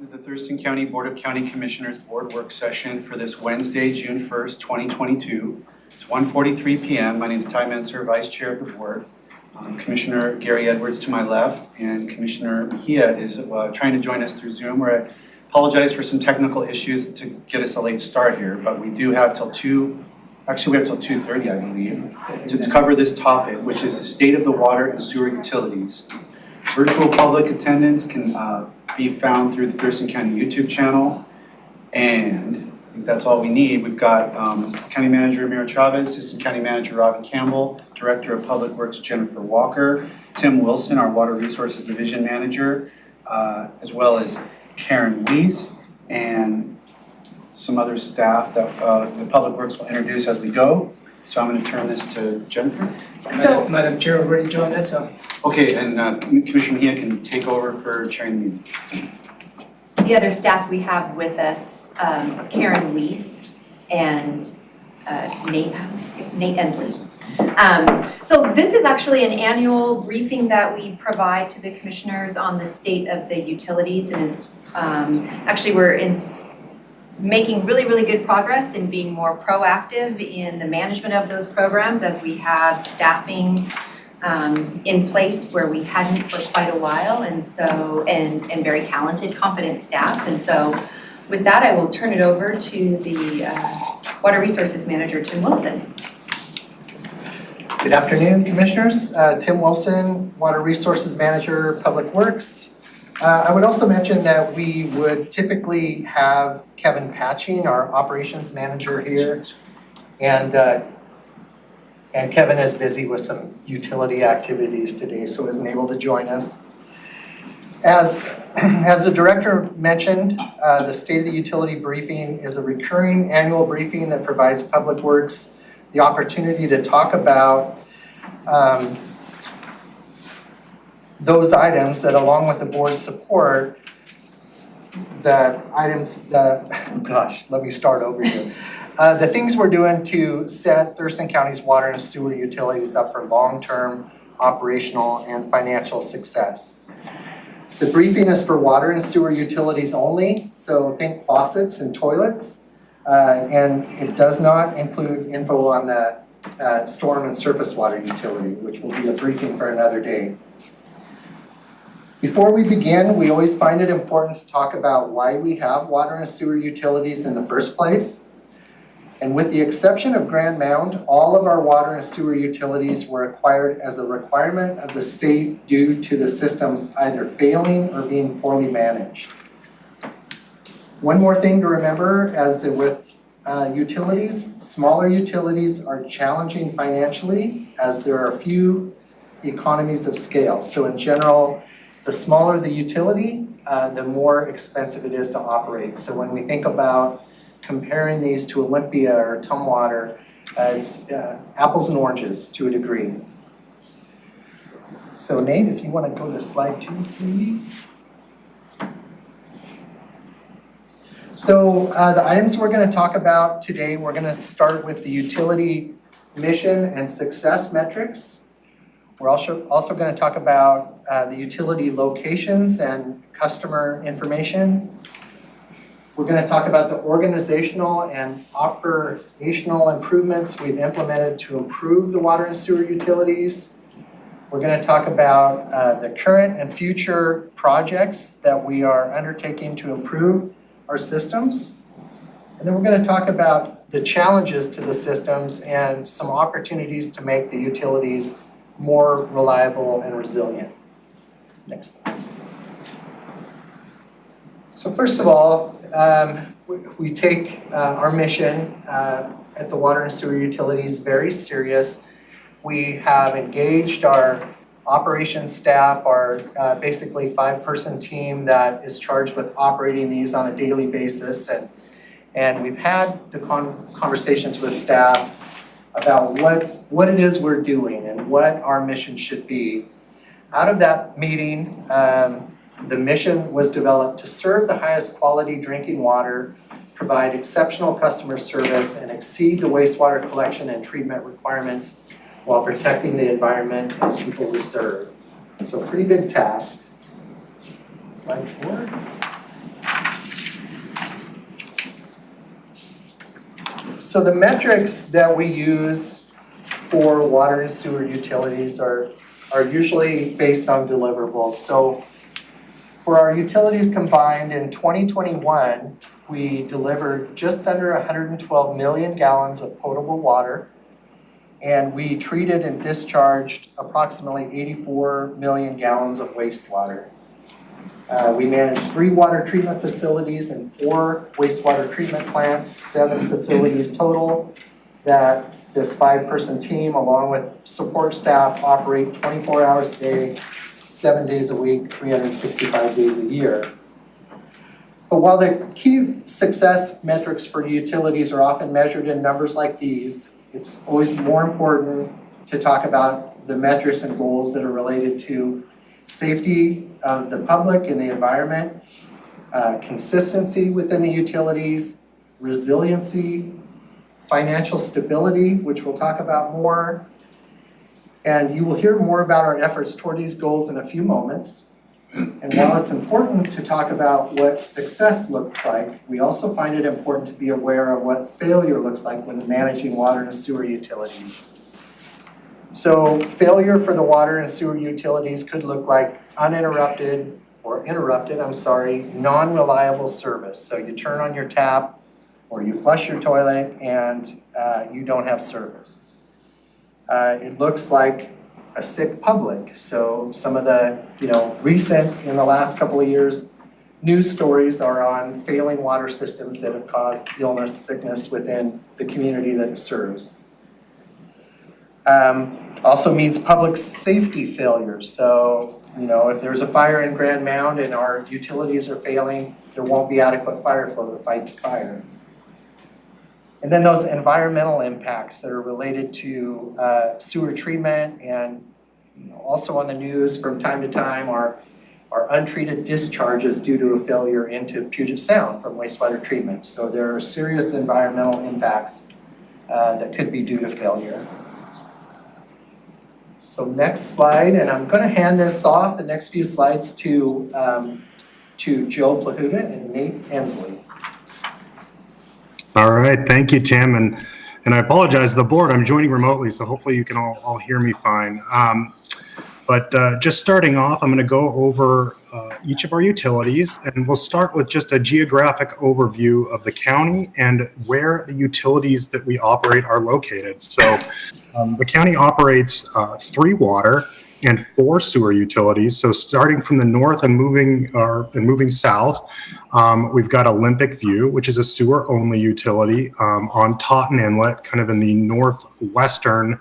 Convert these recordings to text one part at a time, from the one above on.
to the Thurston County Board of County Commissioners Board Work Session for this Wednesday, June 1st, 2022. It's 1:43 p.m. My name is Ty Menser, Vice Chair of the Board. Commissioner Gary Edwards to my left, and Commissioner Mejia is trying to join us through Zoom. I apologize for some technical issues to get us a late start here, but we do have till 2:30, I believe, to cover this topic, which is the state of the water and sewer utilities. Virtual public attendance can be found through the Thurston County YouTube channel, and I think that's all we need. We've got County Manager Mira Chavez, Assistant County Manager Ravi Campbell, Director of Public Works Jennifer Walker, Tim Wilson, our Water Resources Division Manager, as well as Karen Weiss, and some other staff that the Public Works will introduce as we go. So I'm going to turn this to Jennifer. Madam Chair already joined us. Okay, and Commissioner Mejia can take over for chairing the meeting. The other staff we have with us, Karen Weiss and Nate Ensley. So this is actually an annual briefing that we provide to the commissioners on the state of the utilities, and it's actually we're making really good progress in being more proactive in the management of those programs as we have staffing in place where we hadn't for quite a while, and so and very talented, competent staff. And so with that, I will turn it over to the Water Resources Manager, Tim Wilson. Good afternoon, Commissioners. Tim Wilson, Water Resources Manager, Public Works. I would also mention that we would typically have Kevin Patching, our Operations Manager, here, and Kevin is busy with some utility activities today, so isn't able to join us. As the Director mentioned, the State of the Utility Briefing is a recurring annual briefing that provides Public Works the opportunity to talk about those items that, along with the board's support, the things we're doing to set Thurston County's water and sewer utilities up for long-term operational and financial success. The briefing is for water and sewer utilities only, so think faucets and toilets, and it does not include info on the storm and surface water utility, which will be a briefing for another day. Before we begin, we always find it important to talk about why we have water and sewer utilities in the first place. And with the exception of Grand Mound, all of our water and sewer utilities were acquired as a requirement of the state due to the systems either failing or being poorly managed. One more thing to remember, as with utilities, smaller utilities are challenging financially as there are few economies of scale. So in general, the smaller the utility, the more expensive it is to operate. So when we think about comparing these to Olympia or Tumwater, it's apples and oranges to a degree. So Nate, if you want to go to slide 2, please. So the items we're going to talk about today, we're going to start with the utility mission and success metrics. We're also going to talk about the utility locations and customer information. We're going to talk about the organizational and operational improvements we've implemented to improve the water and sewer utilities. We're going to talk about the current and future projects that we are undertaking to improve our systems. And then we're going to talk about the challenges to the systems and some opportunities to make the utilities more reliable and resilient. Next slide. So first of all, we take our mission at the water and sewer utilities very serious. We have engaged our operations staff, our basically 5-person team that is charged with operating these on a daily basis, and we've had the conversations with staff about what it is we're doing and what our mission should be. Out of that meeting, the mission was developed to serve the highest quality drinking water, provide exceptional customer service, and exceed the wastewater collection and treatment requirements while protecting the environment and people we serve. So a pretty big task. Slide 4. So the metrics that we use for water and sewer utilities are usually based on deliverables. So for our utilities combined in 2021, we delivered just under 112 million gallons of potable water, and we treated and discharged approximately 84 million gallons of wastewater. We managed 3 water treatment facilities and 4 wastewater treatment plants, 7 facilities total, that this 5-person team, along with support staff, operate 24 hours a day, 7 days a week, 365 days a year. But while the key success metrics for utilities are often measured in numbers like these, it's always more important to talk about the metrics and goals that are related to safety of the public and the environment, consistency within the utilities, resiliency, financial stability, which we'll talk about more. And you will hear more about our efforts toward these goals in a few moments. And while it's important to talk about what success looks like, we also find it important to be aware of what failure looks like when managing water and sewer utilities. So failure for the water and sewer utilities could look like interrupted, non-reliable service. So you turn on your tap or you flush your toilet and you don't have service. It looks like a sick public. So some of the, recent, in the last couple of years, news stories are on failing water systems that have caused illness, sickness within the community that it serves. Also means public safety failures. So, if there's a fire in Grand Mound and our utilities are failing, there won't be adequate fire flow to fight the fire. And then those environmental impacts that are related to sewer treatment and also on the news from time to time are untreated discharges due to a failure into Puget Sound from wastewater treatment. So there are serious environmental impacts that could be due to failure. So next slide, and I'm going to hand this off, the next few slides, to Joe Plahuta and Nate Ensley. All right, thank you, Tim, and I apologize to the board. I'm joining remotely, so hopefully you can all hear me fine. But just starting off, I'm going to go over each of our utilities, and we'll start with just a geographic overview of the county and where the utilities that we operate are located. So the county operates 3 water and 4 sewer utilities. So starting from the north and moving south, we've got Olympic View, which is a sewer-only utility on Totten Inlet, kind of in the northwestern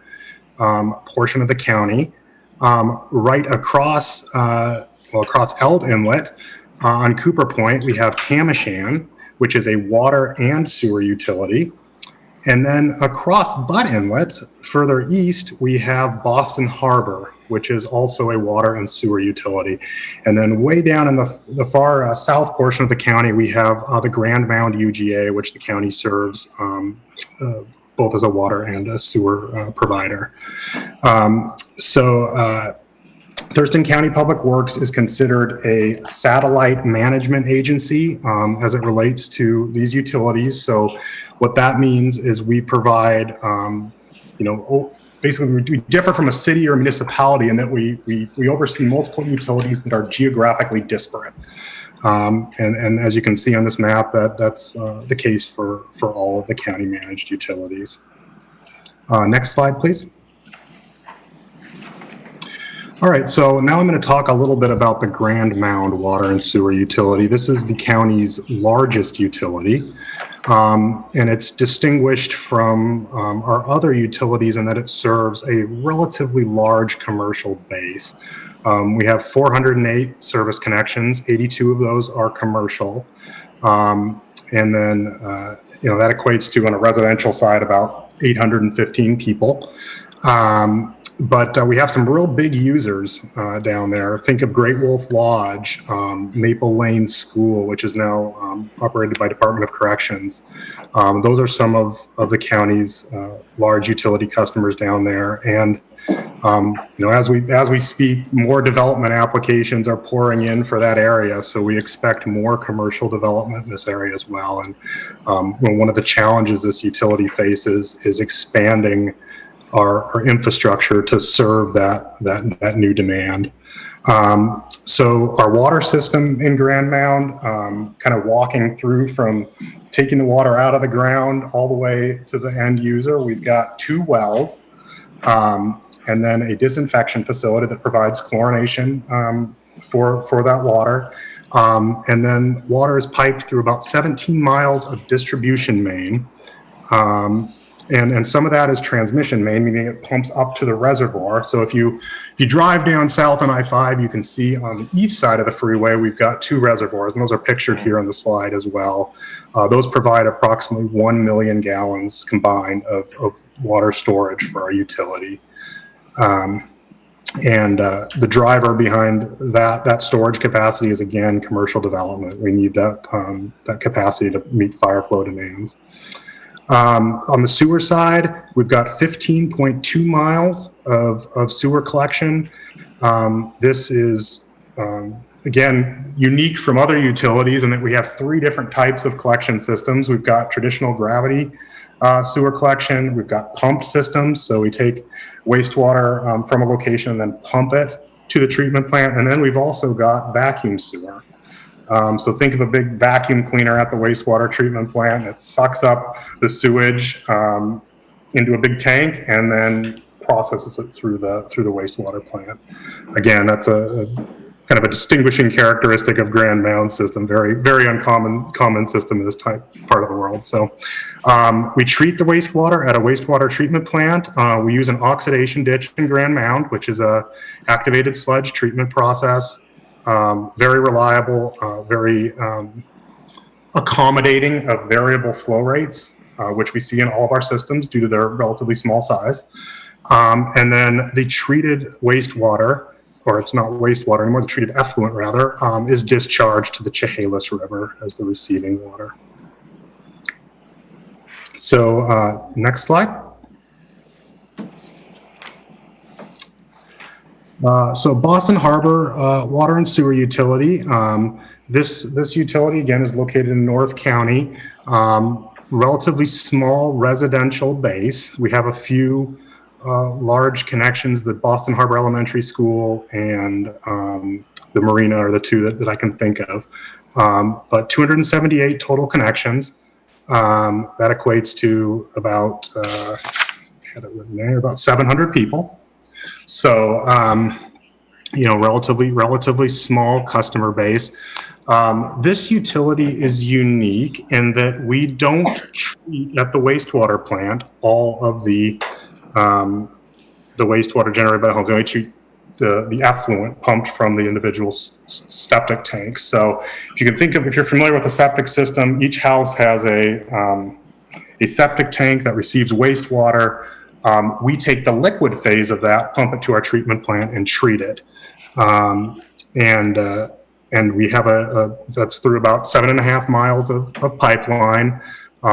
portion of the county. Right across Eld Inlet on Cooper Point, we have Tamoshan, which is a water and sewer utility. And then across Butt Inlet, further east, we have Boston Harbor, which is also a water and sewer utility. And then way down in the far south portion of the county, we have the Grand Mound UGA, which the county serves both as a water and a sewer provider. Thurston County Public Works is considered a satellite management agency as it relates to these utilities. So what that means is we provide, basically we differ from a city or municipality in that we oversee multiple utilities that are geographically disparate. And as you can see on this map, that's the case for all of the county managed utilities. Next slide, please. All right, so now I'm going to talk a little bit about the Grand Mound Water and Sewer Utility. This is the county's largest utility, and it's distinguished from our other utilities in that it serves a relatively large commercial base. We have 408 service connections, 82 of those are commercial, and then that equates to, on a residential side, about 815 people. But we have some real big users down there. Think of Great Wolf Lodge, Maple Lane School, which is now operated by Department of Corrections. Those are some of the county's large utility customers down there. And As we speak, more development applications are pouring in for that area, so we expect more commercial development in this area as well. And one of the challenges this utility faces is expanding our infrastructure to serve that new demand. So our water system in Grand Mound, kind of walking through from taking the water out of the ground all the way to the end user, we've got 2 wells, and then a disinfection facility that provides chlorination for that water. And then water is piped through about 17 miles of distribution main. And some of that is transmission main, meaning it pumps up to the reservoir. So if you drive down south on I-5, you can see on the east side of the freeway, we've got 2 reservoirs, and those are pictured here on the slide as well. Those provide approximately 1 million gallons combined of water storage for our utility. The driver behind that storage capacity is, again, commercial development. We need that capacity to meet fire flow demands. On the sewer side, we've got 15.2 miles of sewer collection. This is, again, unique from other utilities in that we have 3 different types of collection systems. We've got traditional gravity sewer collection. We've got pump systems. So we take wastewater from a location and then pump it to the treatment plant. And then we've also got vacuum sewer. So think of a big vacuum cleaner at the wastewater treatment plant. It sucks up the sewage into a big tank and then processes it through the wastewater plant. Again, that's a kind of a distinguishing characteristic of Grand Mound system. Very, very common system in this part of the world. So we treat the wastewater at a wastewater treatment plant. We use an oxidation ditch in Grand Mound, which is a activated sludge treatment process. Very reliable, very accommodating of variable flow rates, which we see in all of our systems due to their relatively small size. And then the treated wastewater, or it's not wastewater anymore, the treated effluent rather, is discharged to the Chehalis River as the receiving water. So next slide. So Boston Harbor Water and Sewer Utility. This utility, again, is located in North County. Relatively small residential base. We have a few large connections. The Boston Harbor Elementary School and the Marina are the 2 that I can think of. But 278 total connections. That equates to about, I had it written there, about 700 people. So, relatively small customer base. This utility is unique in that we don't treat at the wastewater plant all of the wastewater generated by the homes. We only treat the effluent pumped from the individual septic tanks. So if you can think of, if you're familiar with a septic system, each house has a septic tank that receives wastewater. We take the liquid phase of that, pump it to our treatment plant, and treat it. And we have that's through about 7.5 miles of pipeline.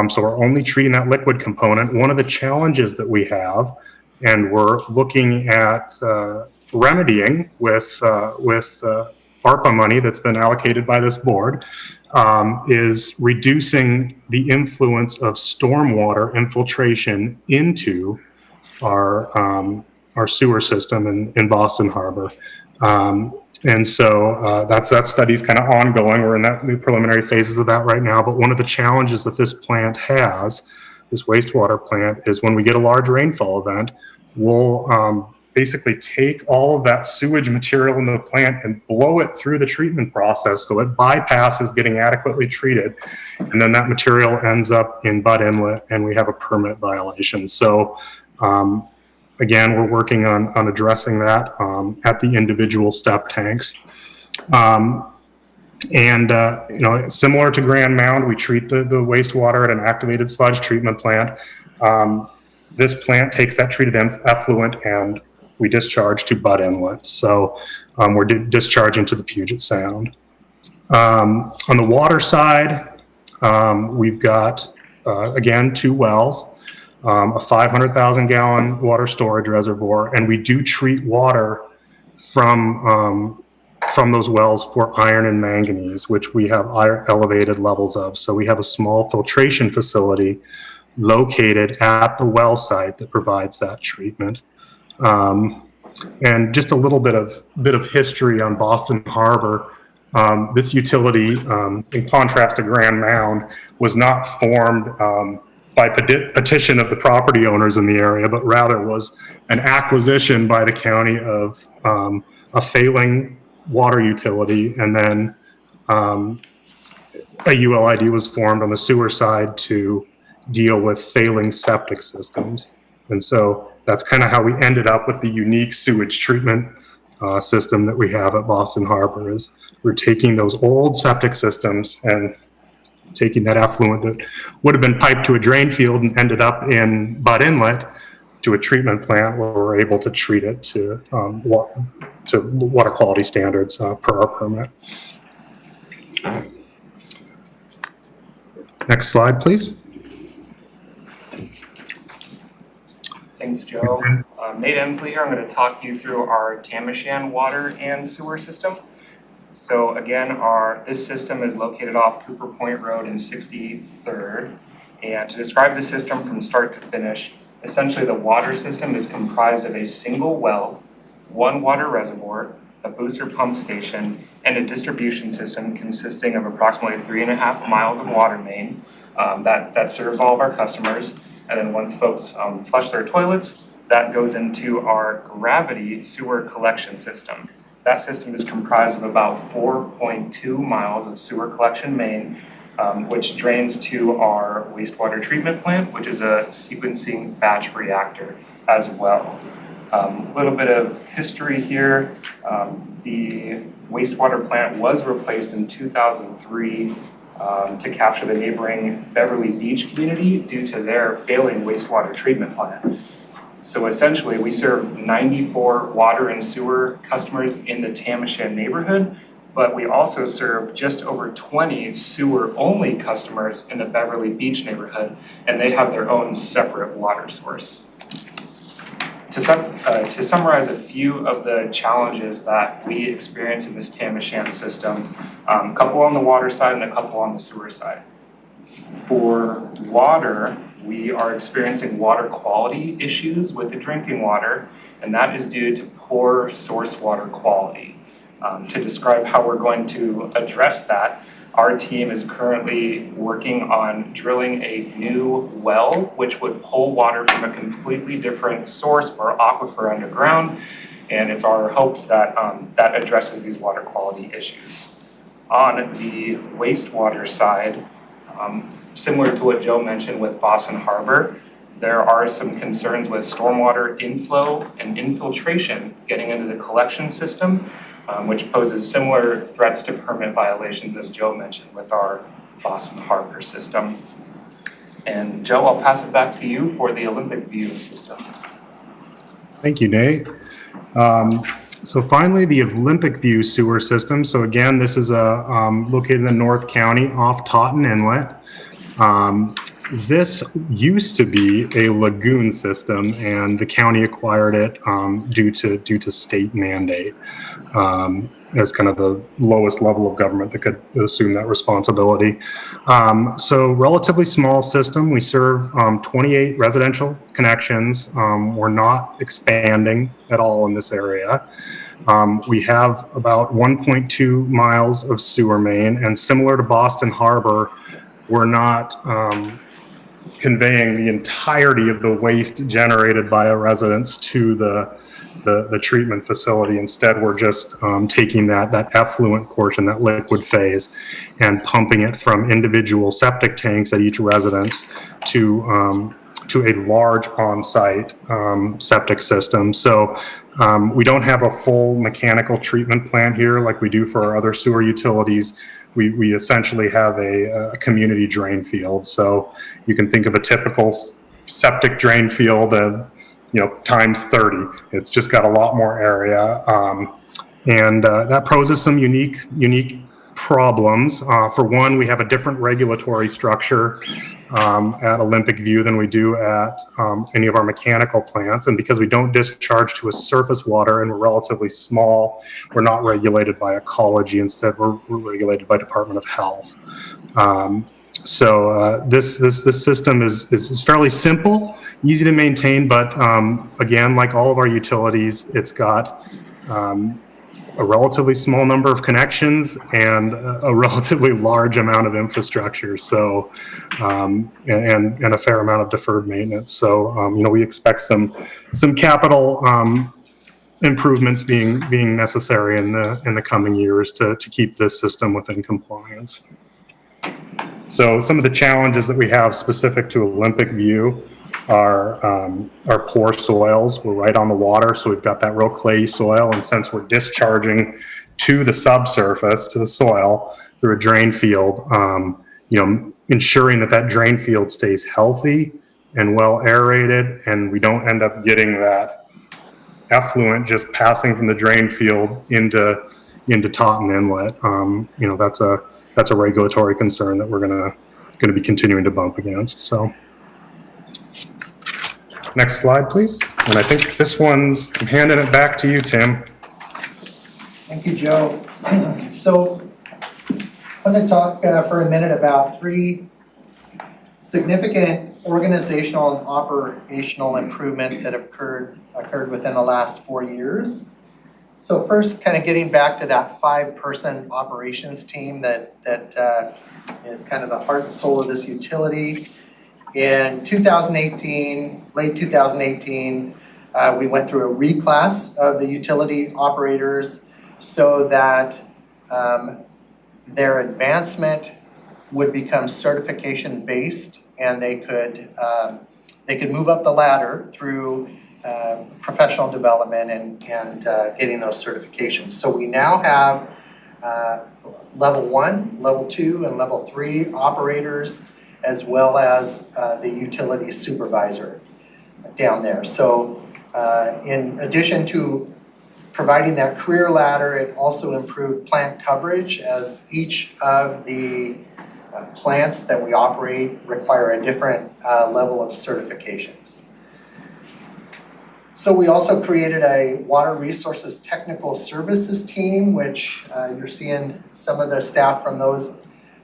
So we're only treating that liquid component. One of the challenges that we have, and we're looking at remedying with ARPA money that's been allocated by this board, is reducing the influence of stormwater infiltration into our sewer system in Boston Harbor. And so that study's kind of ongoing. We're in the preliminary phases of that right now. But one of the challenges that this plant has, this wastewater plant, is when we get a large rainfall event, we'll basically take all of that sewage material in the plant and blow it through the treatment process so it bypasses getting adequately treated. And then that material ends up in Butt Inlet and we have a permit violation. So again, we're working on addressing that at the individual step tanks. Similar to Grand Mound, we treat the wastewater at an activated sludge treatment plant. This plant takes that treated effluent and we discharge to Butt Inlet. So we're discharging to the Puget Sound. On the water side, we've got, again, 2 wells. a 500,000 gallon water storage reservoir, and we do treat water from those wells for iron and manganese, which we have elevated levels of. So we have a small filtration facility located at the well site that provides that treatment. And just a little bit of history on Boston Harbor. This utility, in contrast to Grand Mound, was not formed by petition of the property owners in the area, but rather was an acquisition by the county of a failing water utility, and then a ULID was formed on the sewer side to deal with failing septic systems. And so that's kind of how we ended up with the unique sewage treatment system that we have at Boston Harbor. Is we're taking those old septic systems and taking that effluent that would have been piped to a drain field and ended up in Butt Inlet to a treatment plant where we're able to treat it to water quality standards per our permit. Next slide, please. Thanks, Joe. Nate Emsley here. I'm going to talk you through our Tamoshan water and sewer system. So again, this system is located off Cooper Point Road in 63rd. And to describe the system from start to finish, essentially the water system is comprised of a single well, one water reservoir, a booster pump station, and a distribution system consisting of approximately 3.5 miles of water main that serves all of our customers. And then once folks flush their toilets, that goes into our gravity sewer collection system. That system is comprised of about 4.2 miles of sewer collection main, which drains to our wastewater treatment plant, which is a sequencing batch reactor as well. A little bit of history here. The wastewater plant was replaced in 2003 to capture the neighboring Beverly Beach community due to their failing wastewater treatment plant. So essentially, we serve 94 water and sewer customers in the Tamoshan neighborhood, but we also serve just over 20 sewer-only customers in the Beverly Beach neighborhood, and they have their own separate water source. To summarize a few of the challenges that we experience in this Tamoshan system, a couple on the water side and a couple on the sewer side. For water, we are experiencing water quality issues with the drinking water, and that is due to poor source water quality. To describe how we're going to address that, our team is currently working on drilling a new well, which would pull water from a completely different source or aquifer underground, and it's our hopes that that addresses these water quality issues. On the wastewater side, similar to what Joe mentioned with Boston Harbor, there are some concerns with stormwater inflow and infiltration getting into the collection system, which poses similar threats to permit violations as Joe mentioned with our Boston Harbor system. And Joe, I'll pass it back to you for the Olympic View system. Thank you, Nate. So finally, the Olympic View sewer system. So again, this is located in North County off Totten Inlet. This used to be a lagoon system, and the county acquired it due to state mandate as kind of the lowest level of government that could assume that responsibility. So relatively small system. We serve 28 residential connections. We're not expanding at all in this area. We have about 1.2 miles of sewer main, and similar to Boston Harbor, we're not conveying the entirety of the waste generated by a residence to the treatment facility. Instead, we're just taking that effluent portion, that liquid phase, and pumping it from individual septic tanks at each residence to a large on-site septic system. So we don't have a full mechanical treatment plant here like we do for our other sewer utilities. We essentially have a community drain field. So you can think of a typical septic drain field of, times 30. It's just got a lot more area. And that poses some unique problems. For one, we have a different regulatory structure at Olympic View than we do at any of our mechanical plants. And because we don't discharge to a surface water and we're relatively small, we're not regulated by ecology. Instead, we're regulated by Department of Health. So this system is fairly simple, easy to maintain, but again, like all of our utilities, it's got a relatively small number of connections and a relatively large amount of infrastructure. So and a fair amount of deferred maintenance. So we expect some capital improvements being necessary in the coming years to keep this system within compliance. So some of the challenges that we have specific to Olympic View are poor soils. We're right on the water, so we've got that real clay soil, and since we're discharging to the subsurface, to the soil, through a drain field, ensuring that drain field stays healthy and well aerated, and we don't end up getting that effluent just passing from the drain field into Totten Inlet. That's a regulatory concern that we're gonna be continuing to bump against. So. Next slide, please. And I think this one's, I'm handing it back to you, Tim. Thank you, Joe. So I'm going to talk for a minute about 3 significant organizational and operational improvements that have occurred within the last 4 years. So first, kind of getting back to that 5-person operations team that is kind of the heart and soul of this utility. In 2018, late 2018, we went through a reclass of the utility operators so that their advancement would become certification based, and they could move up the ladder through professional development and getting those certifications. So we now have level 1, level 2, and level 3 operators, as well as the utility supervisor down there. So in addition to providing that career ladder, it also improved plant coverage, as each of the plants that we operate require a different level of certifications. So we also created a water resources technical services team, which you're seeing some of the staff from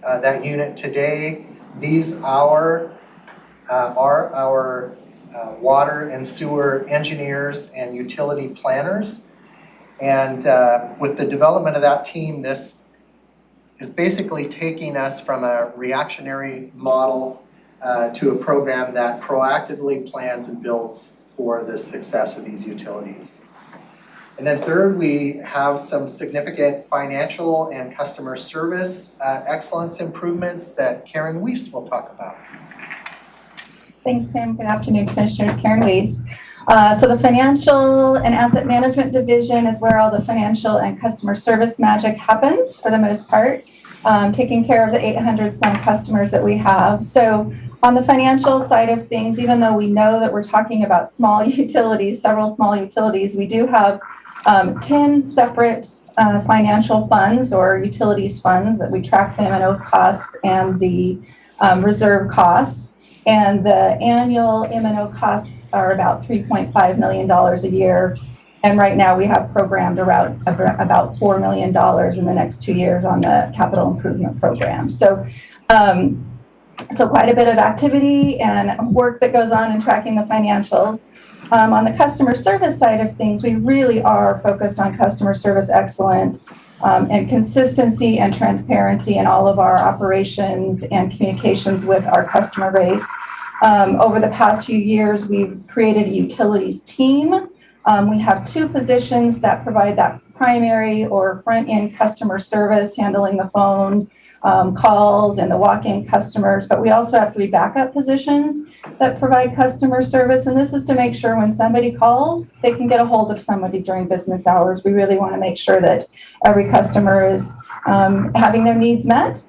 that unit today. These are our water and sewer engineers and utility planners. And with the development of that team, this is basically taking us from a reactionary model to a program that proactively plans and builds for the success of these utilities. And then third, we have some significant financial and customer service excellence improvements that Karen Weiss will talk about. Thanks, Tim. Good afternoon, Commissioners. Karen Weiss. So the Financial and Asset Management Division is where all the financial and customer service magic happens for the most part, taking care of the 800 some customers that we have. So on the financial side of things, even though we know that we're talking about small utilities, several small utilities, we do have 10 separate financial funds or utilities funds that we track the M&O costs and the reserve costs. And the annual M&O costs are about $3.5 million a year. And right now we have programmed around about $4 million in the next 2 years on the capital improvement program. So quite a bit of activity and work that goes on in tracking the financials. On the customer service side of things, we really are focused on customer service excellence and consistency and transparency in all of our operations and communications with our customer base. Over the past few years, we've created a utilities team. We have 2 positions that provide that primary or front-end customer service, handling the phone calls and the walk-in customers, but we also have 3 backup positions that provide customer service, and this is to make sure when somebody calls, they can get a hold of somebody during business hours. We really want to make sure that every customer is having their needs met.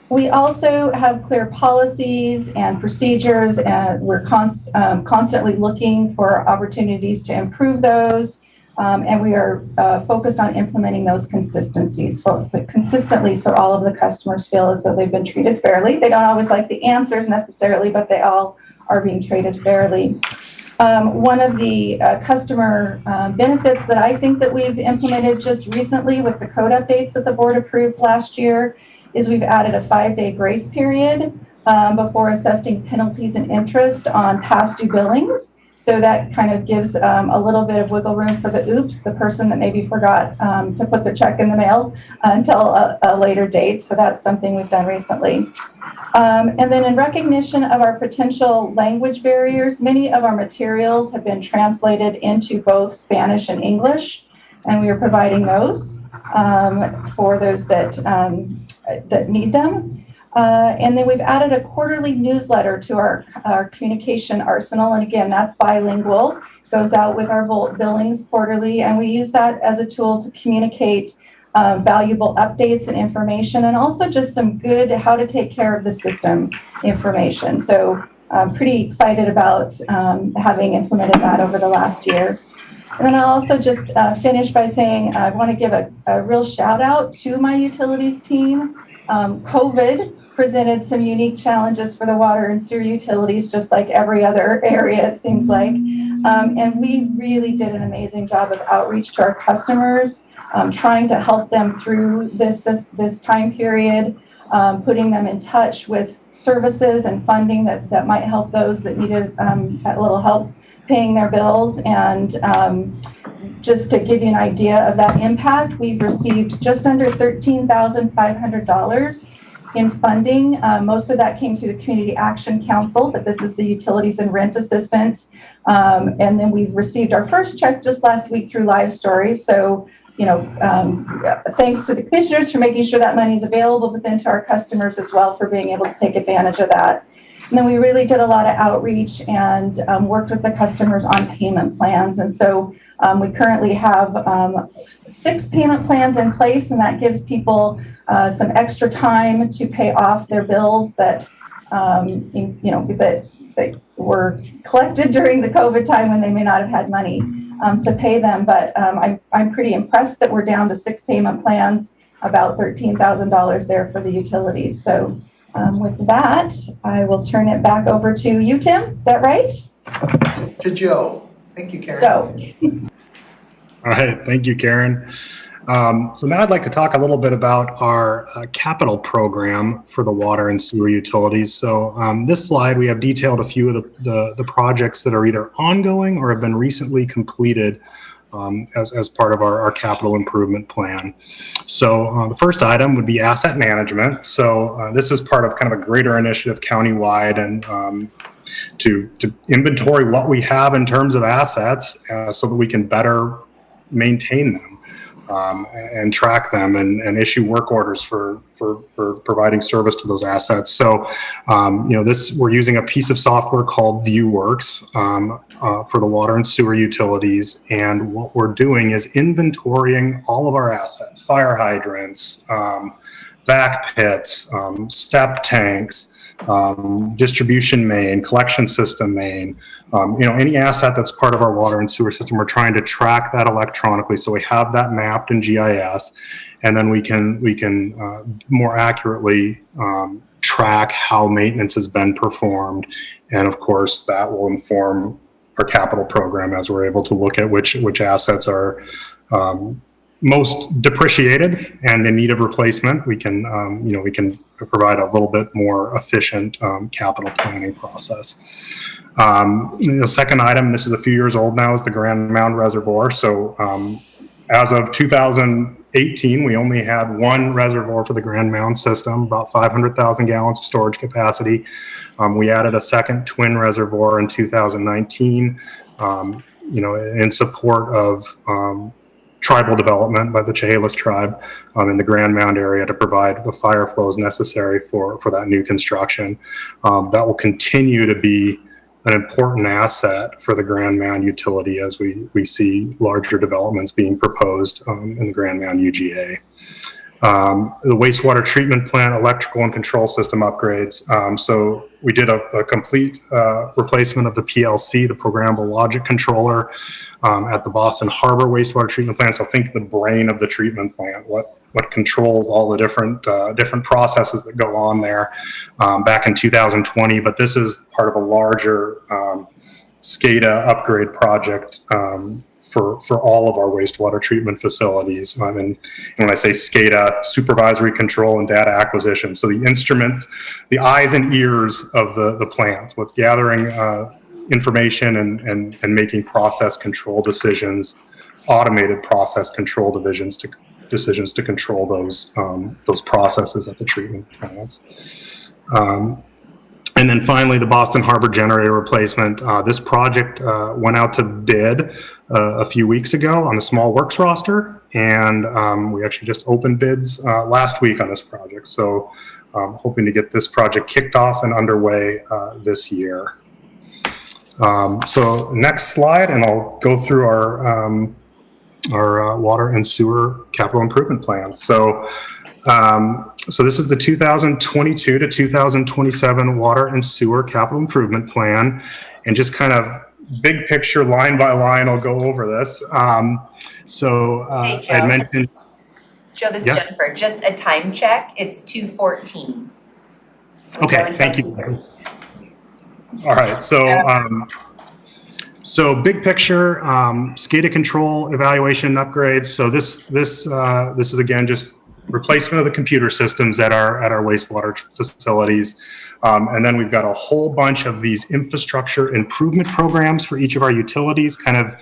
We also have clear policies and procedures, and we're constantly looking for opportunities to improve those. And we are focused on implementing those consistently, so all of the customers feel as though they've been treated fairly. They don't always like the answers necessarily, but they all are being treated fairly. One of the customer benefits that I think that we've implemented just recently with the code updates that the board approved last year is we've added a 5-day grace period before assessing penalties and interest on past due billings. So that kind of gives a little bit of wiggle room for the person that maybe forgot to put the check in the mail until a later date. So that's something we've done recently. And then in recognition of our potential language barriers, many of our materials have been translated into both Spanish and English, and we are providing those for those that need them. And then we've added a quarterly newsletter to our communication arsenal. And again, that's bilingual, goes out with our billings quarterly. And we use that as a tool to communicate valuable updates and information, and also just some good how to take care of the system information. So I'm pretty excited about having implemented that over the last year. And then I'll also just finish by saying I want to give a real shout out to my utilities team. COVID presented some unique challenges for the water and sewer utilities, just like every other area, it seems like. And we really did an amazing job of outreach to our customers, trying to help them through this time period, putting them in touch with services and funding that might help those that needed a little help paying their bills. And just to give you an idea of that impact, we've received just under $13,500 in funding. Most of that came through the Community Action Council, but this is the utilities and rent assistance. And then we've received our first check just last week through Live Stories. So, thanks to the commissioners for making sure that money is available, but then to our customers as well for being able to take advantage of that. And then we really did a lot of outreach and worked with the customers on payment plans. And so we currently have 6 payment plans in place, and that gives people some extra time to pay off their bills that that were collected during the COVID time when they may not have had money to pay them. But I'm pretty impressed that we're down to 6 payment plans, about $13,000 there for the utilities. So with that, I will turn it back over to you, Tim. Is that right? To Joe. Thank you, Karen. Joe. All right, thank you, Karen. So now I'd like to talk a little bit about our capital program for the water and sewer utilities. So this slide, we have detailed a few of the projects that are either ongoing or have been recently completed as part of our capital improvement plan. So the first item would be asset management. So this is part of kind of a greater initiative countywide and to inventory what we have in terms of assets so that we can better maintain them. And track them and issue work orders for providing service to those assets. So, we're using a piece of software called ViewWorks for the water and sewer utilities. And what we're doing is inventorying all of our assets, fire hydrants, vac pits, step tanks, distribution main, collection system main, any asset that's part of our water and sewer system. We're trying to track that electronically, so we have that mapped in GIS, and then we can more accurately track how maintenance has been performed, and of course that will inform our capital program as we're able to look at which assets are most depreciated and in need of replacement. We can provide a little bit more efficient capital planning process. The second item, this is a few years old now, is the Mound Reservoir. So as of 2018, we only had one reservoir for the Mound system, about 500,000 gallons of storage capacity. We added a second twin reservoir in 2019, in support of tribal development by the Chehalis tribe in the Grand Mound area to provide the fire flows necessary for that new construction. That will continue to be an important asset for the Grand Mound utility as we see larger developments being proposed in the Grand Mound UGA. the wastewater treatment plant, electrical and control system upgrades. So we did a complete replacement of the PLC, the programmable logic controller, at the Boston Harbor wastewater treatment plant. So think the brain of the treatment plant, what controls all the different processes that go on there, back in 2020. But this is part of a larger Scada upgrade project for all of our wastewater treatment facilities. And when I say Scada, supervisory control and data acquisition. So the instruments, the eyes and ears of the plants, what's gathering information and making process control decisions, automated process control decisions to control those processes at the treatment plants. And then finally, the Boston Harbor generator replacement. This project went out to bid a few weeks ago on the small works roster, and we actually just opened bids last week on this project. So hoping to get this project kicked off and underway this year. So next slide, and I'll go through our water and sewer capital improvement plan. So this is the 2022 to 2027 water and sewer capital improvement plan, and just kind of big picture, line by line, I'll go over this. Hey, Joe. I mentioned. Joe, this is Yes? Jennifer. Just a time check. It's 2:14. Okay, thank you. All right, so big picture, SCADA control evaluation upgrades. So this is again just replacement of the computer systems at our wastewater facilities, and then we've got a whole bunch of these infrastructure improvement programs for each of our utilities. Kind of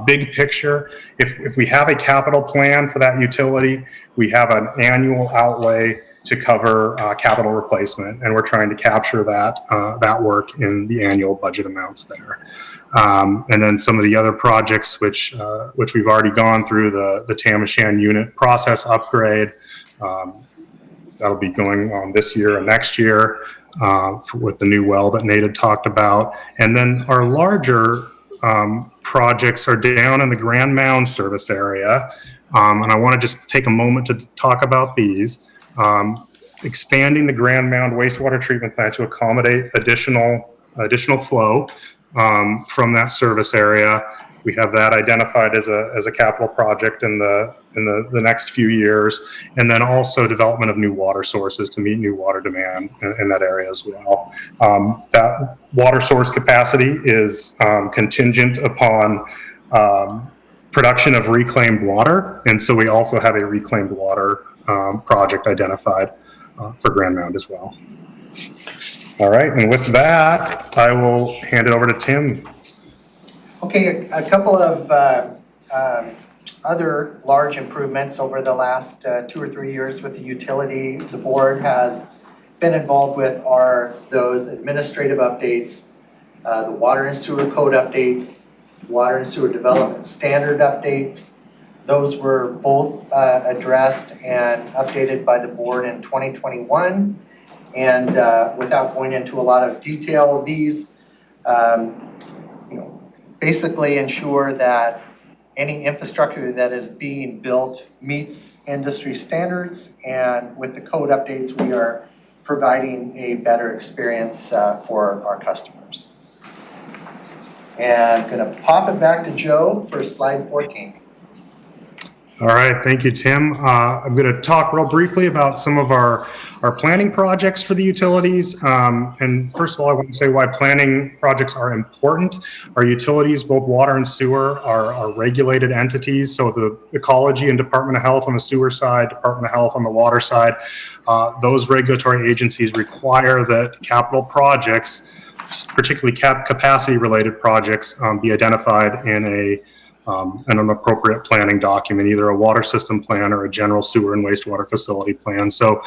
big picture. If we have a capital plan for that utility, we have an annual outlay to cover capital replacement, and we're trying to capture that work in the annual budget amounts there. And then some of the other projects which we've already gone through, the Tamoshan unit process upgrade, that'll be going on this year and next year with the new well that Nate had talked about. And then our larger projects are down in the Grand Mound service area, and I want to just take a moment to talk about these. Expanding the Grand Mound wastewater treatment plant to accommodate additional flow from that service area. We have that identified as a capital project in the next few years, and then also development of new water sources to meet new water demand in that area as well. That water source capacity is contingent upon production of reclaimed water, and so we also have a reclaimed water project identified for Grand Mound as well. All right, and with that, I will hand it over to Tim. Okay, a couple of other large improvements over the last 2 or 3 years with the utility. The board has been involved with those administrative updates, the water and sewer code updates, water and sewer development standard updates. Those were both addressed and updated by the board in 2021. And without going into a lot of detail, these basically ensure that any infrastructure that is being built meets industry standards, and with the code updates, we are providing a better experience for our customers. And I'm gonna pop it back to Joe for slide 14. All right, thank you, Tim. I'm going to talk real briefly about some of our planning projects for the utilities. And first of all, I want to say why planning projects are important. Our utilities, both water and sewer, are regulated entities. So the Ecology and Department of Health on the sewer side, Department of Health on the water side, those regulatory agencies require that capital projects, particularly capacity-related projects, be identified in an appropriate planning document, either a water system plan or a general sewer and wastewater facility plan. So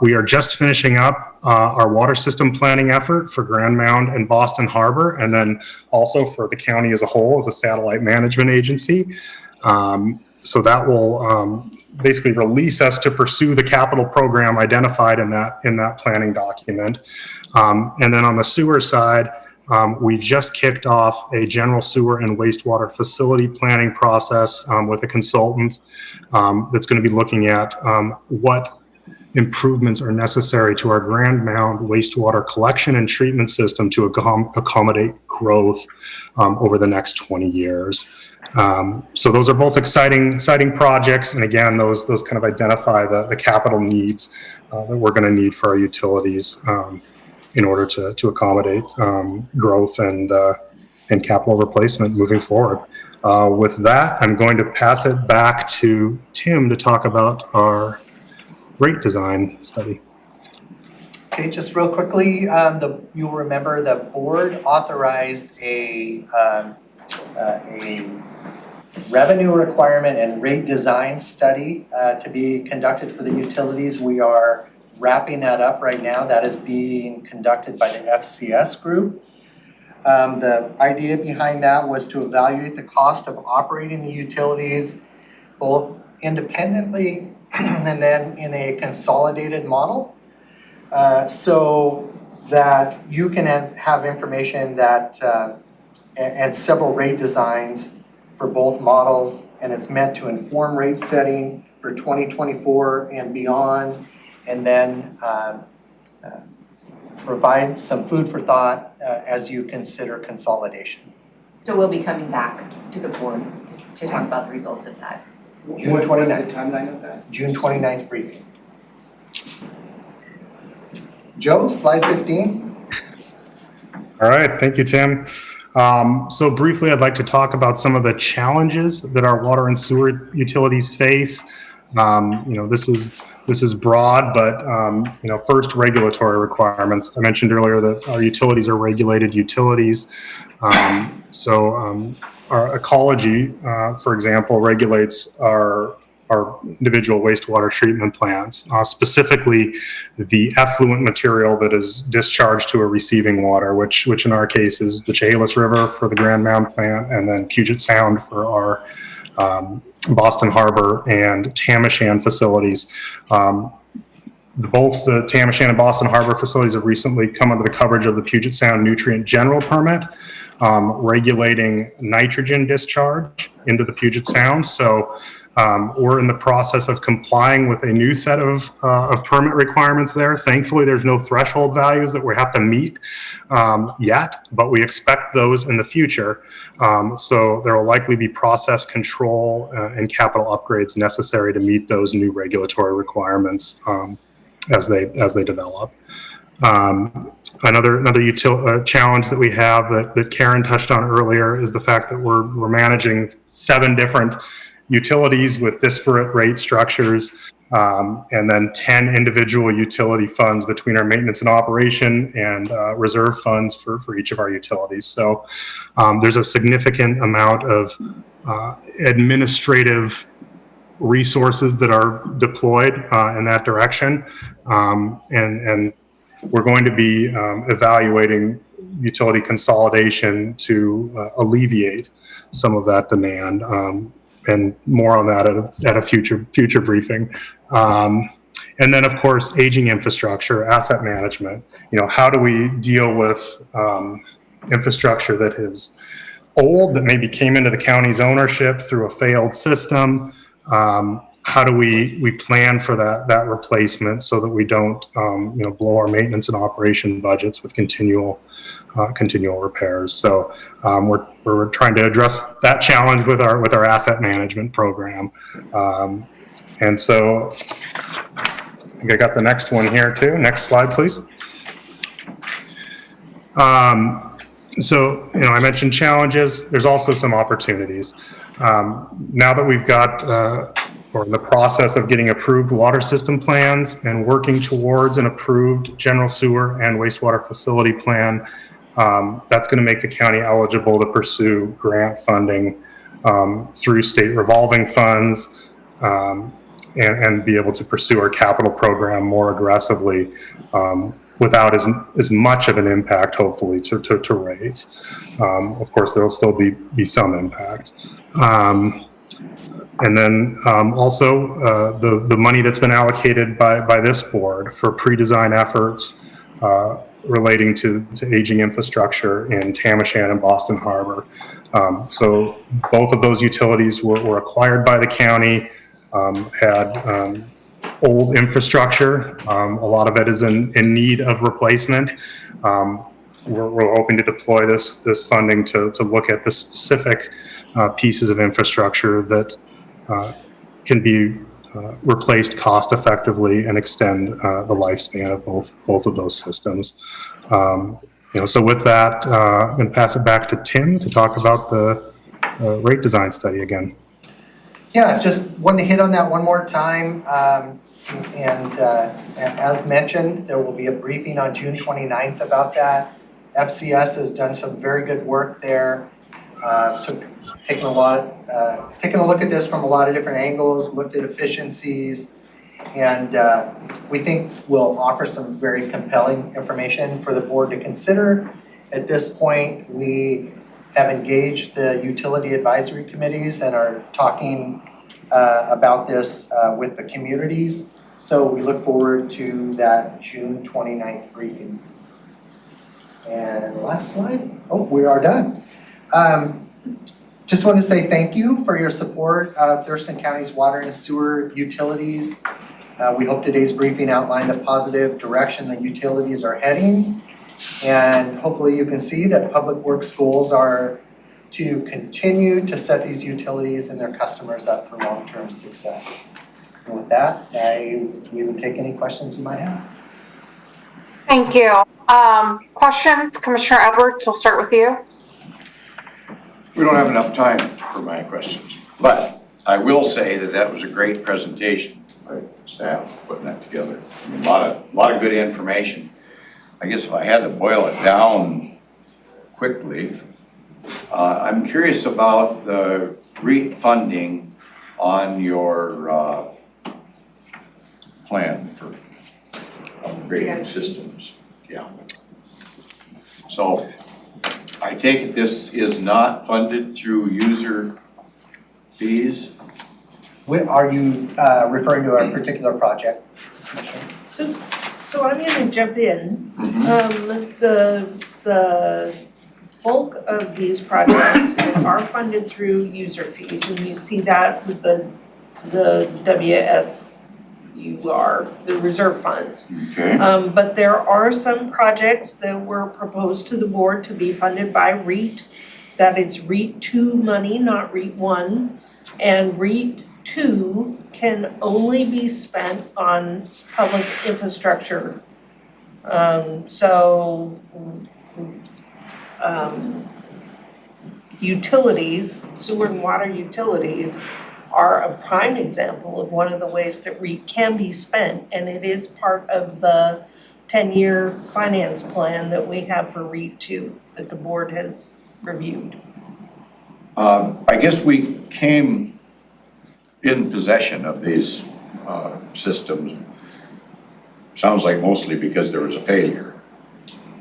we are just finishing up our water system planning effort for Grand Mound and Boston Harbor, and then also for the county as a whole as a satellite management agency. So that will basically release us to pursue the capital program identified in that planning document. And then on the sewer side, We've just kicked off a general sewer and wastewater facility planning process with a consultant that's going to be looking at what improvements are necessary to our Grand Mound wastewater collection and treatment system to accommodate growth over the next 20 years. So those are both exciting projects, and again, those kind of identify the capital needs that we're going to need for our utilities in order to accommodate growth and capital replacement moving forward. With that, I'm going to pass it back to Tim to talk about our rate design study. Okay, just real quickly, you'll remember the board authorized a revenue requirement and rate design study to be conducted for the utilities. We are wrapping that up right now. That is being conducted by the FCS group. The idea behind that was to evaluate the cost of operating the utilities both independently and then in a consolidated model, so that you can have information that and several rate designs for both models, and it's meant to inform rate setting for 2024 and beyond, and then provide some food for thought as you consider consolidation. So we'll be coming back to the board to talk about the results of that. June 29th. What is the timeline of that? June 29th briefing. Joe, slide 15. All right, thank you, Tim. So briefly, I'd like to talk about some of the challenges that our water and sewer utilities face. This is broad, but first, regulatory requirements. I mentioned earlier that our utilities are regulated utilities. Our ecology, for example, regulates our individual wastewater treatment plants, specifically the effluent material that is discharged to a receiving water, which in our case is the Chehalis River for the Grand Mound plant, and then Puget Sound for our Boston Harbor and Tamoshan facilities. Both the Tamoshan and Boston Harbor facilities have recently come under the coverage of the Puget Sound Nutrient General Permit, regulating nitrogen discharge into the Puget Sound. So we're in the process of complying with a new set of permit requirements there. Thankfully, there's no threshold values that we have to meet yet, but we expect those in the future. So there will likely be process control and capital upgrades necessary to meet those new regulatory requirements as they develop. Another challenge that we have that Karen touched on earlier is the fact that we're managing 7 different utilities with disparate rate structures, and then 10 individual utility funds between our maintenance and operation and reserve funds for each of our utilities. So there's a significant amount of administrative resources that are deployed in that direction, and we're going to be evaluating utility consolidation to alleviate some of that demand, and more on that at a future briefing. And then, of course, aging infrastructure, asset management. How do we deal with infrastructure that is old, that maybe came into the county's ownership through a failed system? How do we plan for that replacement so that we don't blow our maintenance and operation budgets with continual repairs? So we're trying to address that challenge with our asset management program. And so I think I got the next one here too. Next slide, please. So I mentioned challenges. There's also some opportunities. Now that we've got or in the process of getting approved water system plans and working towards an approved general sewer and wastewater facility plan, that's going to make the county eligible to pursue grant funding through state revolving funds, and be able to pursue our capital program more aggressively without as much of an impact, hopefully, to rates. Of course, there will still be some impact. And then also the money that's been allocated by this board for pre-design efforts relating to aging infrastructure in Tamoshan and Boston Harbor. So both of those utilities were acquired by the county, had old infrastructure. A lot of it is in need of replacement. We're hoping to deploy this funding to look at the specific pieces of infrastructure that can be replaced cost effectively and extend the lifespan of both of those systems. So with that, I'm going to pass it back to Tim to talk about the rate design study again. Yeah, just wanted to hit on that one more time. And as mentioned, there will be a briefing on June 29th about that. FCS has done some very good work there, taking a look at this from a lot of different angles, looked at efficiencies, and we think we'll offer some very compelling information for the board to consider. At this point, we have engaged the utility advisory committees and are talking about this with the communities. So we look forward to that June 29th briefing. And last slide. Oh, we are done. Just want to say thank you for your support of Thurston County's water and sewer utilities. We hope today's briefing outlined the positive direction the utilities are heading. And hopefully you can see that public works goals are to continue to set these utilities and their customers up for long-term success. And with that, we would take any questions you might have. Thank you. Questions? Commissioner Edwards, we'll start with you. We don't have enough time for my questions, but I will say that was a great presentation by staff putting that together. I mean, a lot of good information. I guess if I had to boil it down quickly, I'm curious about the REIT funding on your plan for upgrading systems. Yeah. So I take it this is not funded through user fees? Are you referring to a particular project, Commissioner? So I'm gonna jump in. The bulk of these projects are funded through user fees, and you see that with the WSUR, the reserve funds. Okay. But there are some projects that were proposed to the board to be funded by REIT. That is REIT 2 money, not REIT 1. And REIT 2 can only be spent on public infrastructure. Utilities, sewer and water utilities, are a prime example of one of the ways that REIT can be spent, and it is part of the 10-year finance plan that we have for REIT 2 that the board has reviewed. I guess we came in possession of these systems, sounds like mostly because there was a failure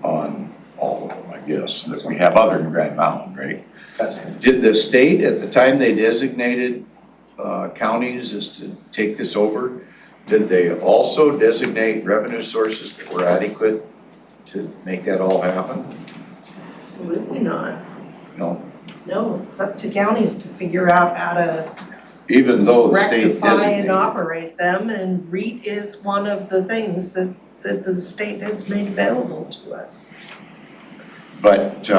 on all of them, I guess, that we have other than Grand Mound, right? That's right. Did the state, at the time they designated counties as to take this over, did they also designate revenue sources that were adequate to make that all happen? Absolutely not. No, No, it's up to counties to figure out how to even though the state rectify designated. and operate them, and REIT is one of the things that the state has made available to us. But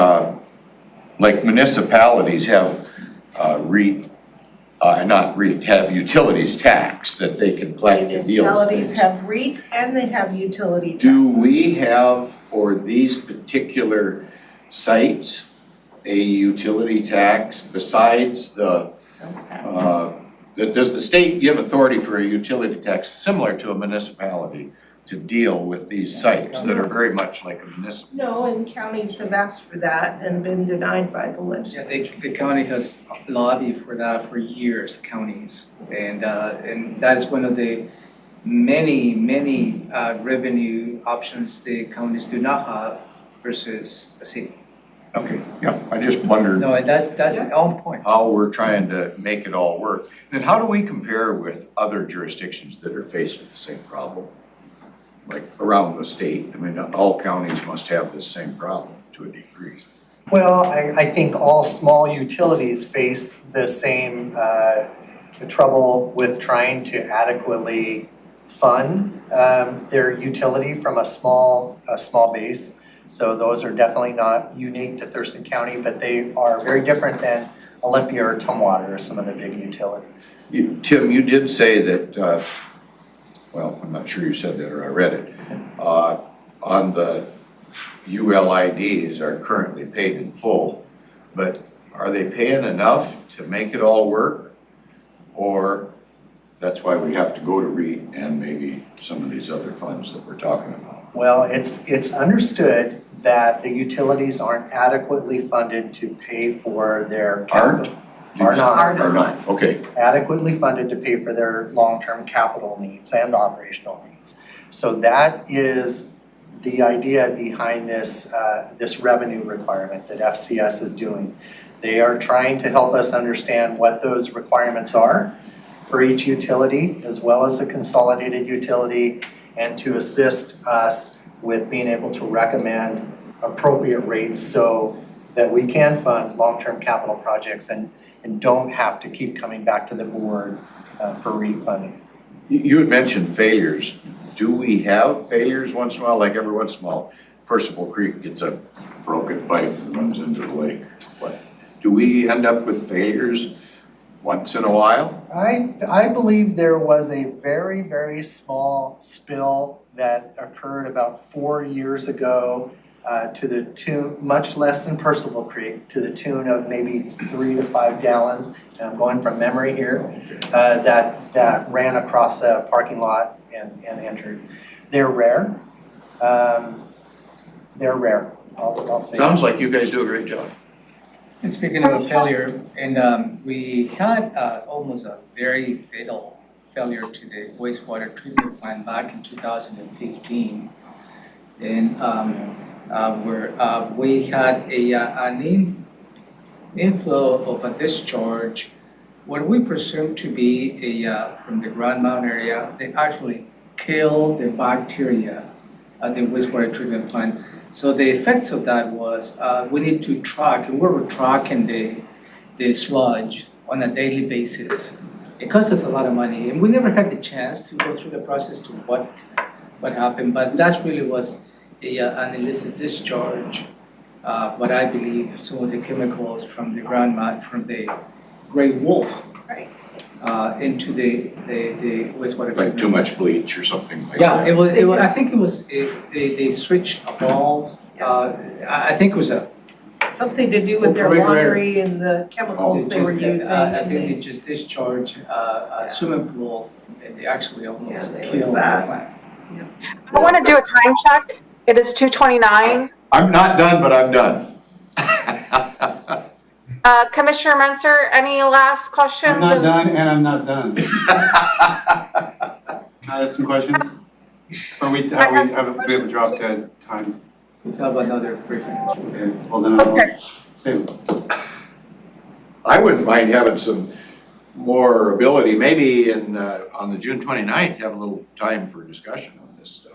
like municipalities have REIT, not REIT, have utilities tax that they can collect to deal with Municipalities things. have REIT and they have utility taxes. Do we have for these particular sites a utility tax besides does the state give authority for a utility tax similar to a municipality to deal with these sites that are very much like a municipal? No, and counties have asked for that and been denied by the Yeah, legislature. the county has lobbied for that for years, counties. And that is one of the many revenue options the counties do not have versus a city. Okay, yeah, I just wondered No, that's on point. how we're trying to make it all work. Then how do we compare with other jurisdictions that are faced with the same problem? like around the state? I mean, all counties must have this same problem to a degree. Well, I think all small utilities face the same trouble with trying to adequately fund their utility from a small base. So those are definitely not unique to Thurston County, but they are very different than Olympia or Tumwater or some of the big utilities. Tim, you did say that, well, I'm not sure you said that or I read it, on the ULIDs are currently paid in full, but are they paying enough to make it all work? Or that's why we have to go to REIT and maybe some of these other funds that we're talking about? Well, it's understood that the utilities aren't adequately funded to pay for their capital. Are not. Okay, Adequately funded to pay for their long-term capital needs and operational needs. So that is the idea behind this revenue requirement that FCS is doing. They are trying to help us understand what those requirements are for each utility, as well as the consolidated utility, and to assist us with being able to recommend appropriate rates so that we can fund long-term capital projects and don't have to keep coming back to the board for refunding. you had mentioned failures. Do we have failures once in a while? Like every once in a while, Percival Creek gets a broken pipe and runs into the lake. What? Do we end up with failures once in a while? I believe there was a very, very small spill that occurred about 4 years ago to the tune, much less than Percival Creek, to the tune of maybe 3 to 5 gallons. And I'm going from memory here, that ran across a parking lot and entered. They're rare. They're rare. I'll say. Sounds like you guys do a great job. And speaking of a failure, and we had almost a very fatal failure to the wastewater treatment plant back in 2015. And where we had an inflow of a discharge, what we presume to be from the Grand Mound area, that actually killed the bacteria at the wastewater treatment plant. So the effects of that was we need to track, and we were tracking the sludge on a daily basis. It cost us a lot of money, and we never had the chance to go through the process to what happened, but that really was an illicit discharge. But I believe some of the chemicals from the Grand Mound, from the Gray Wolf, into the wastewater treatment. Like too much bleach or something like Yeah, that. it was. I think it was they switched a valve. I think it was a. Something to do with their laundry and the chemicals they were using. I think they just discharged a swimming pool, and they actually almost there was killed the that. plant. I want to do a time check. It is 2:29. I'm not done, but I'm done. Commissioner Menser, any last questions? I'm not done and I'm not done. Can I ask some questions? Or we have a drop dead time? We have another briefing. Okay, well then I'll save it. I wouldn't mind having some more ability, maybe on the June 29th, have a little time for discussion on this stuff.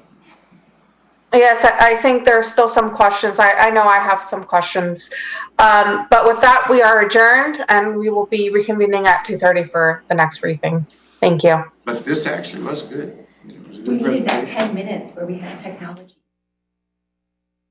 Yes, I think there are still some questions. I know I have some questions. But with that, we are adjourned and we will be reconvening at 2:30 for the next briefing. Thank you. But this actually was good. It was a good We needed that presentation. 10 minutes where we had technology.